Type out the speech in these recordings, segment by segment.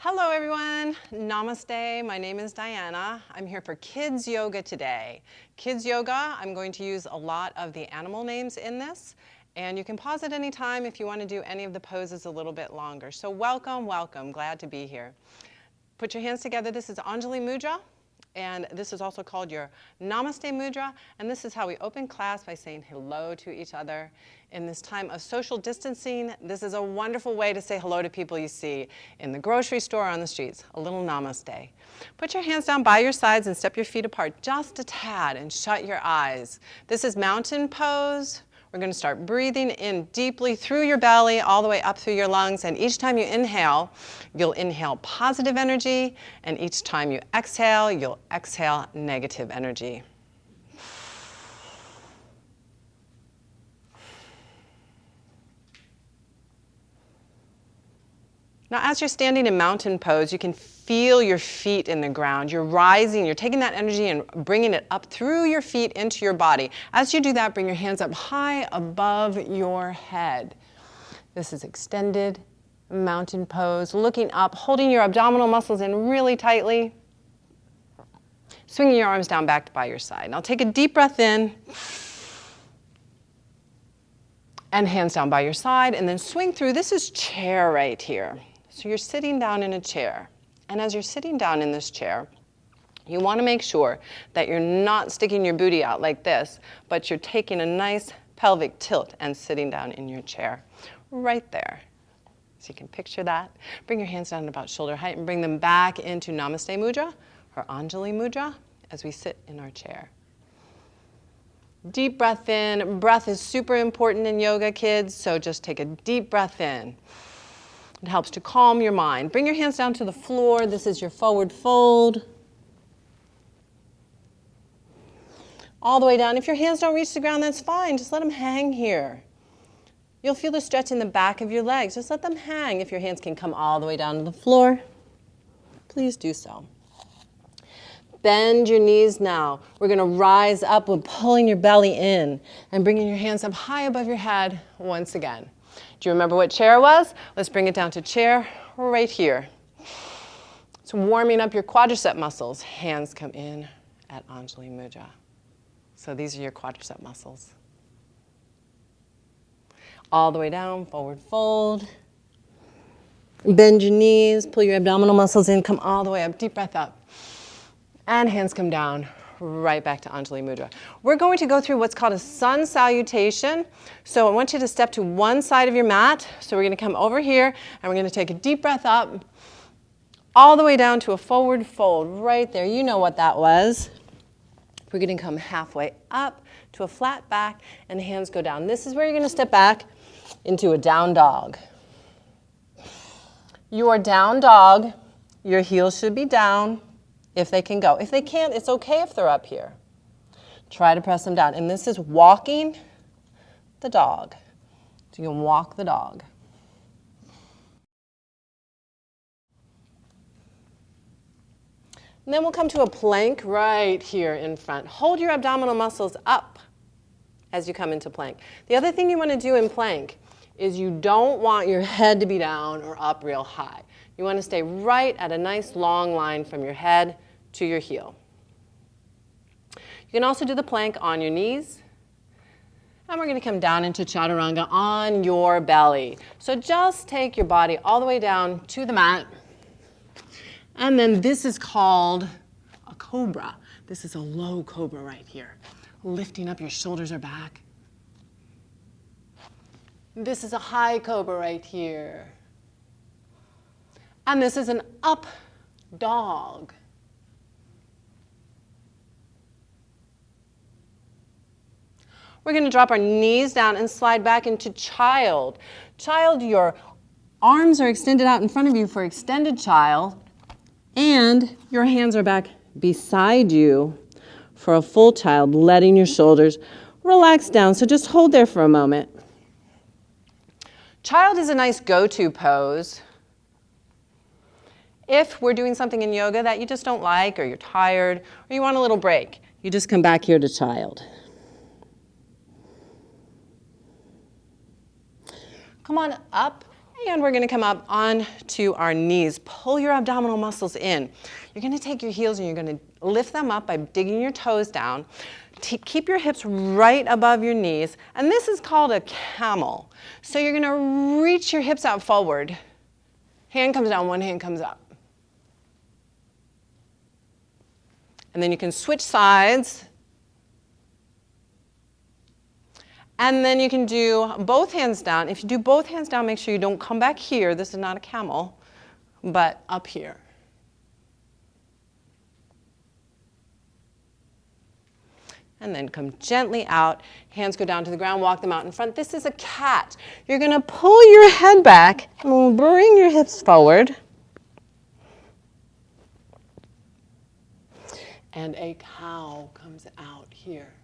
Hello everyone, Namaste. My name is Diana. I'm here for Kids Yoga today. Kids Yoga, I'm going to use a lot of the animal names in this, and you can pause at any time if you want to do any of the poses a little bit longer. So welcome, welcome, glad to be here. Put your hands together. This is Anjali Mudra, and this is also called your Namaste Mudra, and this is how we open class by saying hello to each other. In this time of social distancing, this is a wonderful way to say hello to people you see in the grocery store or on the streets, a little namaste. Put your hands down by your sides and step your feet apart just a tad and shut your eyes. This is mountain pose. We're going to start breathing in deeply through your belly, all the way up through your lungs, and each time you inhale, you'll inhale positive energy, and each time you exhale, you'll exhale negative energy. Now, as you're standing in mountain pose, you can feel your feet in the ground. You're rising, you're taking that energy and bringing it up through your feet into your body. As you do that, bring your hands up high above your head. This is extended mountain pose, looking up, holding your abdominal muscles in really tightly. Swinging your arms down back by your side. Now take a deep breath in. And hands down by your side, and then swing through. This is chair right here. So you're sitting down in a chair. And as you're sitting down in this chair, you want to make sure that you're not sticking your booty out like this, but you're taking a nice pelvic tilt and sitting down in your chair right there. So you can picture that. Bring your hands down about shoulder height and bring them back into Namaste Mudra or Anjali Mudra as we sit in our chair. Deep breath in. Breath is super important in yoga, kids, so just take a deep breath in. It helps to calm your mind. Bring your hands down to the floor. This is your forward fold. All the way down. If your hands don't reach the ground, that's fine. Just let them hang here. You'll feel the stretch in the back of your legs. Just let them hang. If your hands can come all the way down to the floor, please do so. Bend your knees now. We're going to rise up with pulling your belly in and bringing your hands up high above your head once again. Do you remember what chair was? Let's bring it down to chair right here. It's warming up your quadricep muscles. Hands come in at Anjali Mudra. So these are your quadricep muscles. All the way down, forward fold. Bend your knees, pull your abdominal muscles in, come all the way up, deep breath up. And hands come down, right back to Anjali Mudra. We're going to go through what's called a sun salutation. So I want you to step to one side of your mat. So we're going to come over here, and we're going to take a deep breath up, all the way down to a forward fold, right there. You know what that was. We're going to come halfway up to a flat back, and the hands go down. This is where you're going to step back into a down dog. Your down dog, your heels should be down. If they can go. If they can't, it's okay if they're up here. Try to press them down. And this is walking the dog. So you can walk the dog. And then we'll come to a plank right here in front. Hold your abdominal muscles up as you come into plank. The other thing you want to do in plank is you don't want your head to be down or up real high. You want to stay right at a nice long line from your head to your heel. You can also do the plank on your knees. And we're going to come down into chaturanga on your belly. So just take your body all the way down to the mat. And then this is called a cobra. This is a low cobra right here. Lifting up, your shoulders are back. This is a high cobra right here. And this is an up dog. We're going to drop our knees down and slide back into child. Child, your arms are extended out in front of you for extended child, and your hands are back beside you for a full child, letting your shoulders relax down. So just hold there for a moment. Child is a nice go-to pose. If we're doing something in yoga that you just don't like, or you're tired, or you want a little break, you just come back here to child. Come on up And we're going to come up onto our knees. Pull your abdominal muscles in. You're going to take your heels and you're going to lift them up by digging your toes down. Keep your hips right above your knees. And this is called a camel. So you're going to reach your hips out forward. Hand comes down, one hand comes up. And then you can switch sides. And then you can do both hands down. If you do both hands down, make sure you don't come back here. This is not a camel, but up here. And then come gently out. Hands go down to the ground, walk them out in front. This is a cat. You're going to pull your head back and bring your hips forward. And a cow comes out here.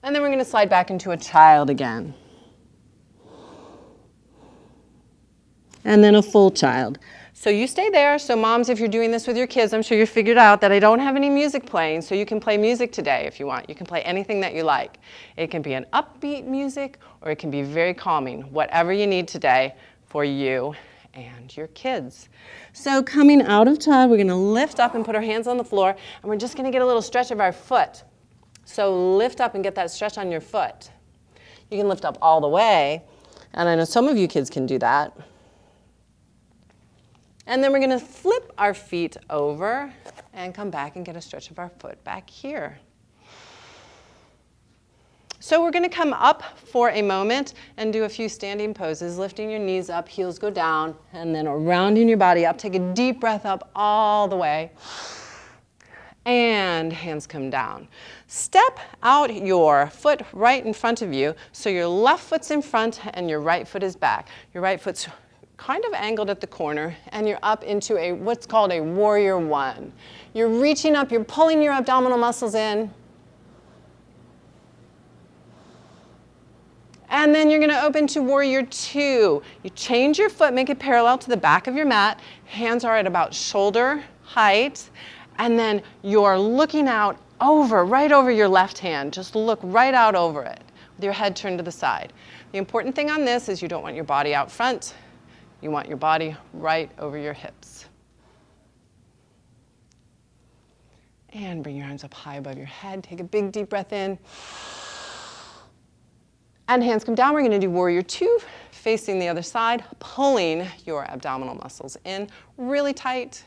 And then we're going to slide back into a child again. And then a full child. So you stay there. So moms, if you're doing this with your kids, I'm sure you figured out that I don't have any music playing, so you can play music today if you want. You can play anything that you like. It can be an upbeat music, or it can be very calming, whatever you need today for you and your kids. So coming out of child, we're going to lift up and put our hands on the floor, and we're just going to get a little stretch of our foot. So lift up and get that stretch on your foot. You can lift up all the way, and I know some of you kids can do that. And then we're going to flip our feet over and come back and get a stretch of our foot back here. So we're going to come up for a moment and do a few standing poses, lifting your knees up, heels go down, and then rounding your body up. Take a deep breath up all the way. And hands come down. Step out your foot right in front of you, so your left foot's in front and your right foot is back. Your right foot's kind of angled at the corner, and you're up into a what's called a warrior one. You're reaching up, you're pulling your abdominal muscles in. And then you're going to open to warrior two. You change your foot, make it parallel to the back of your mat. Hands are at about shoulder height. And then you're looking out over, right over your left hand. Just look right out over it with your head turned to the side. The important thing on this is you don't want your body out front. You want your body right over your hips. And bring your arms up high above your head. Take a big deep breath in. And hands come down. We're going to do warrior two, facing the other side, pulling your abdominal muscles in really tight.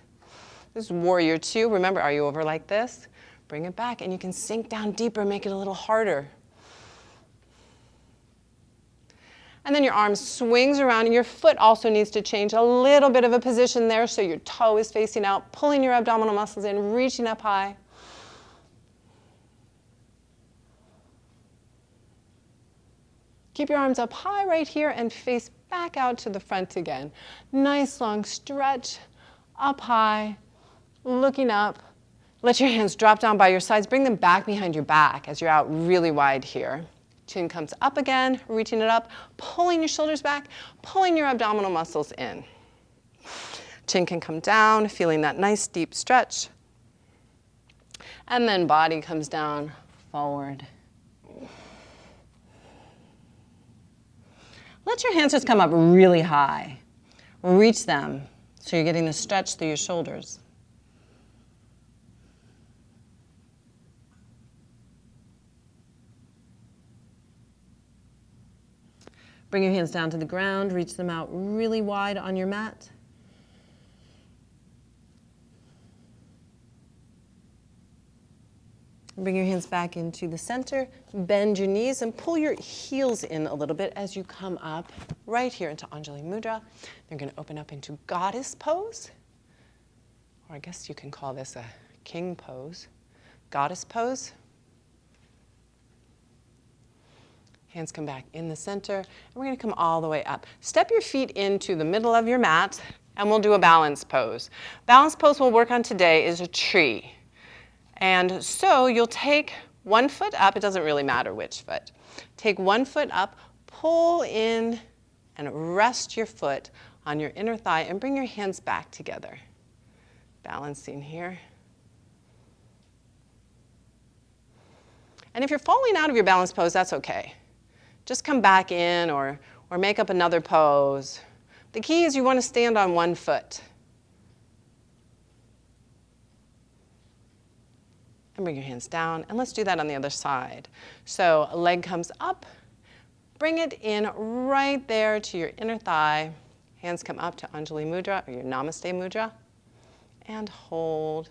This is warrior two. Remember, are you over like this? Bring it back, and you can sink down deeper, make it a little harder. And then your arm swings around, and your foot also needs to change a little bit of a position there, so your toe is facing out, pulling your abdominal muscles in, reaching up high. Keep your arms up high right here and face back out to the front again. Nice long stretch, up high, looking up. Let your hands drop down by your sides. Bring them back behind your back as you're out really wide here. Chin comes up again, reaching it up, pulling your shoulders back, pulling your abdominal muscles in. Chin can come down, feeling that nice deep stretch. And then body comes down, forward. Let your hands just come up really high. Reach them so you're getting the stretch through your shoulders. Bring your hands down to the ground, reach them out really wide on your mat. Bring your hands back into the center, bend your knees, and pull your heels in a little bit as you come up right here into Anjali Mudra. You're going to open up into goddess pose, or I guess you can call this a king pose, goddess pose. Hands come back in the center, and we're going to come all the way up. Step your feet into the middle of your mat, and we'll do a balance pose. Balance pose we'll work on today is a tree. And so you'll take one foot up, it doesn't really matter which foot. Take one foot up, pull in, and rest your foot on your inner thigh, and bring your hands back together. Balancing here. And if you're falling out of your balance pose, that's okay. just come back in or make up another pose. The key is you want to stand on one foot. And bring your hands down, and let's do that on the other side. So a leg comes up, bring it in right there to your inner thigh. Hands come up to Anjali Mudra, or your Namaste Mudra, and hold.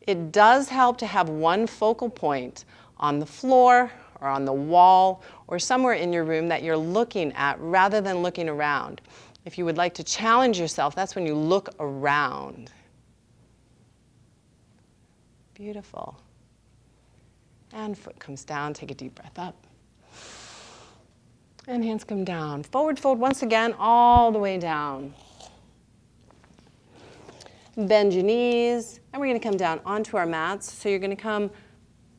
It does help to have one focal point on the floor or on the wall or somewhere in your room that you're looking at rather than looking around. If you would like to challenge yourself, that's when you look around. Beautiful. And foot comes down, take a deep breath up. And hands come down. Forward fold once again, all the way down. Bend your knees, and we're going to come down onto our mats. So you're going to come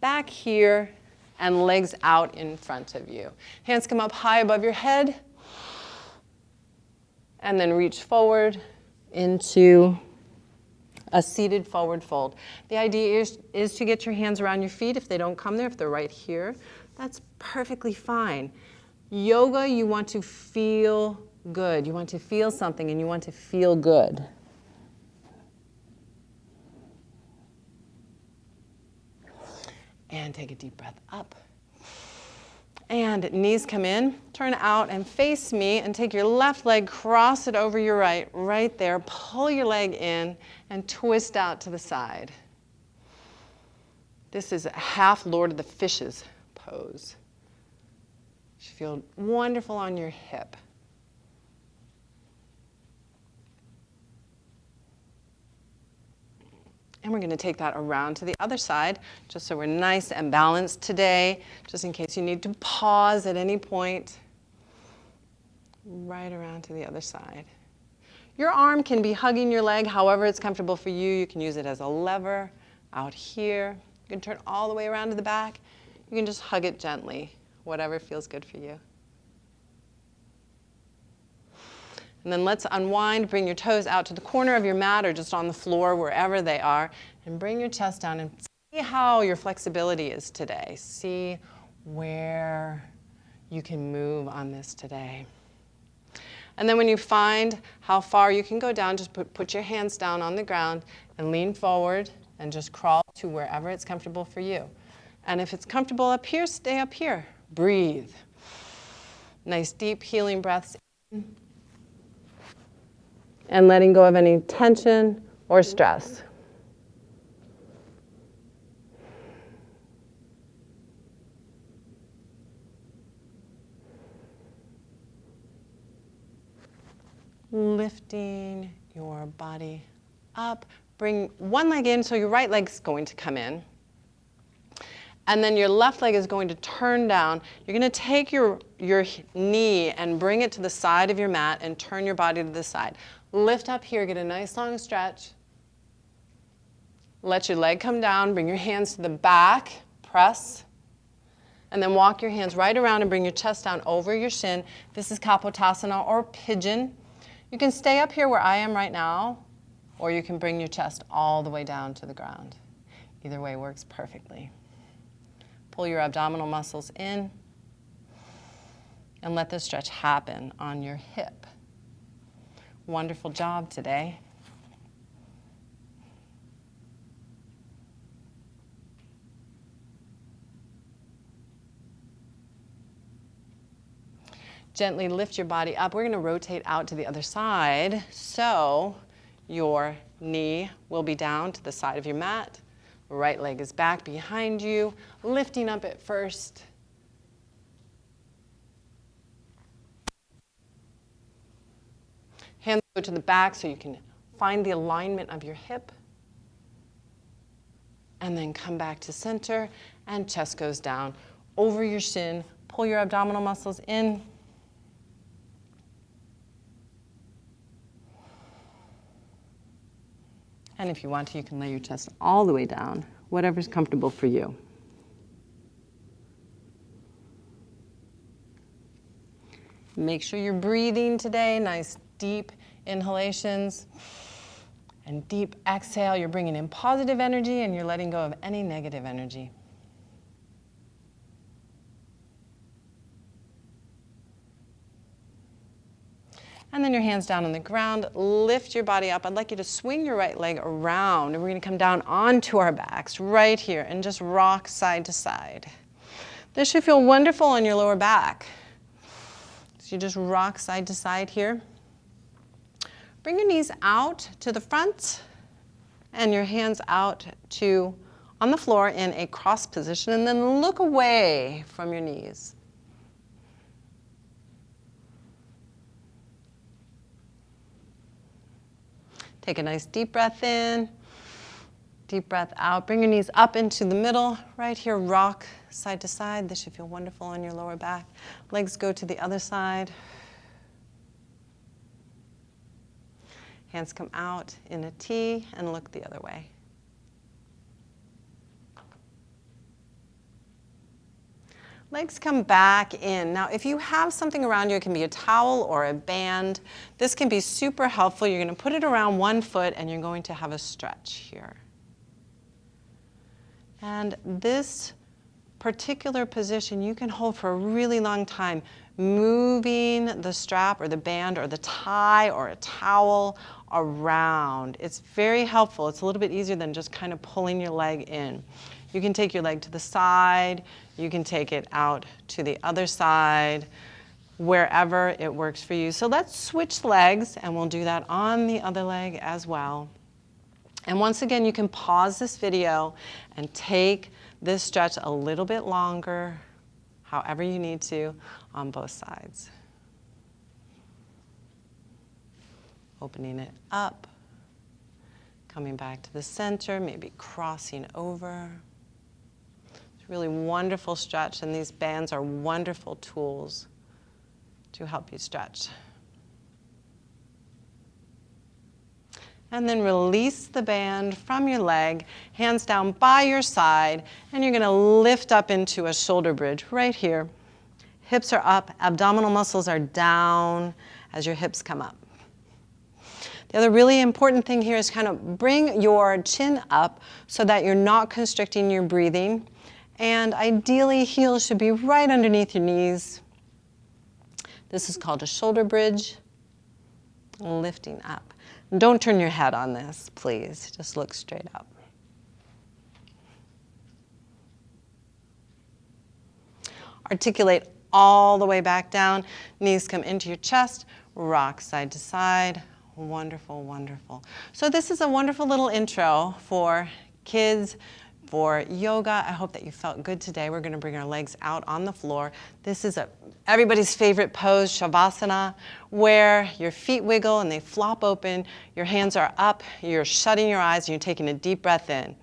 back here and legs out in front of you. Hands come up high above your head, and then reach forward into a seated forward fold. The idea is to get your hands around your feet. If they don't come there, if they're right here, that's perfectly fine. Yoga, you want to feel good. You want to feel something, and you want to feel good. And take a deep breath up. And knees come in, turn out and face me, and take your left leg, cross it over your right there, pull your leg in, and twist out to the side. This is a half Lord of the Fishes pose. You should feel wonderful on your hip. And we're going to take that around to the other side, just so we're nice and balanced today, just in case you need to pause at any point. Right around to the other side. Your arm can be hugging your leg, however it's comfortable for you. You can use it as a lever out here. You can turn all the way around to the back. You can just hug it gently, whatever feels good for you. And then let's unwind, bring your toes out to the corner of your mat or just on the floor, wherever they are, and bring your chest down and see how your flexibility is today. See where you can move on this today. And then when you find how far you can go down, just put your hands down on the ground and lean forward and just crawl to wherever it's comfortable for you. And if it's comfortable up here, stay up here. Breathe. Nice deep healing breaths in. And letting go of any tension or stress. Lifting your body up. Bring one leg in, so your right leg's going to come in. And then your left leg is going to turn down. You're going to take your knee and bring it to the side of your mat and turn your body to the side. Lift up here, get a nice long stretch. Let your leg come down, bring your hands to the back, press. And then walk your hands right around and bring your chest down over your shin. This is Kapotasana or pigeon. You can stay up here where I am right now, or you can bring your chest all the way down to the ground. Either way works perfectly. Pull your abdominal muscles in and let the stretch happen on your hip. Wonderful job today. Gently lift your body up. We're going to rotate out to the other side. So your knee will be down to the side of your mat. Right leg is back behind you, lifting up at first. Hands go to the back so you can find the alignment of your hip. And then come back to center, and chest goes down over your shin. Pull your abdominal muscles in. And if you want to, you can lay your chest all the way down, whatever's comfortable for you. Make sure you're breathing today. Nice deep inhalations and deep exhale. You're bringing in positive energy and you're letting go of any negative energy. And then your hands down on the ground, lift your body up. I'd like you to swing your right leg around, and we're gonna come down onto our backs right here and just rock side to side. This should feel wonderful on your lower back. So you just rock side to side here. Bring your knees out to the front and your hands out to on the floor in a cross position, and then look away from your knees. Take a nice deep breath in, deep breath out. Bring your knees up into the middle. Right here, rock side to side. This should feel wonderful on your lower back. Legs go to the other side. Hands come out in a T and look the other way. Legs come back in. Now, if you have something around you, it can be a towel or a band. This can be super helpful. You're going to put it around one foot and you're going to have a stretch here. And this particular position you can hold for a really long time, moving the strap or the band or the tie or a towel around. It's very helpful. It's a little bit easier than just kind of pulling your leg in. You can take your leg to the side, you can take it out to the other side, wherever it works for you. So let's switch legs, and we'll do that on the other leg as well. And once again, you can pause this video and take this stretch a little bit longer, however you need to, on both sides. Opening it up, coming back to the center, maybe crossing over. It's a really wonderful stretch, and these bands are wonderful tools to help you stretch. And then release the band from your leg, hands down by your side, and you're going to lift up into a shoulder bridge right here. Hips are up, abdominal muscles are down as your hips come up. The other really important thing here is kind of bring your chin up so that you're not constricting your breathing. And ideally, heels should be right underneath your knees. This is called a shoulder bridge, lifting up. Don't turn your head on this, please. Just look straight up. Articulate all the way back down. Knees come into your chest. Rock side to side. Wonderful, wonderful. So this is a wonderful little intro for kids, for yoga. I hope that you felt good today. We're going to bring our legs out on the floor. This is everybody's favorite pose, Shavasana, where your feet wiggle and they flop open. Your hands are up. You're shutting your eyes and you're taking a deep breath in.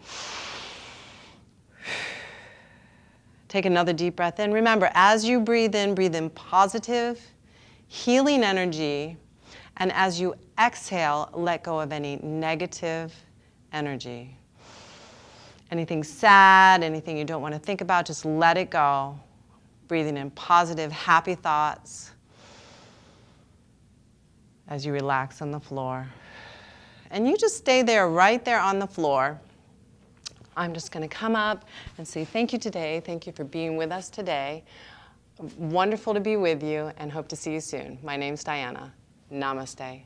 Take another deep breath in. Remember, as you breathe in positive, healing energy. And as you exhale, let go of any negative energy. Anything sad, anything you don't want to think about, just let it go. Breathing in positive, happy thoughts as you relax on the floor. And you just stay there, right there on the floor. I'm just going to come up and say thank you today. Thank you for being with us today. Wonderful to be with you, and hope to see you soon. My name's Diana. Namaste.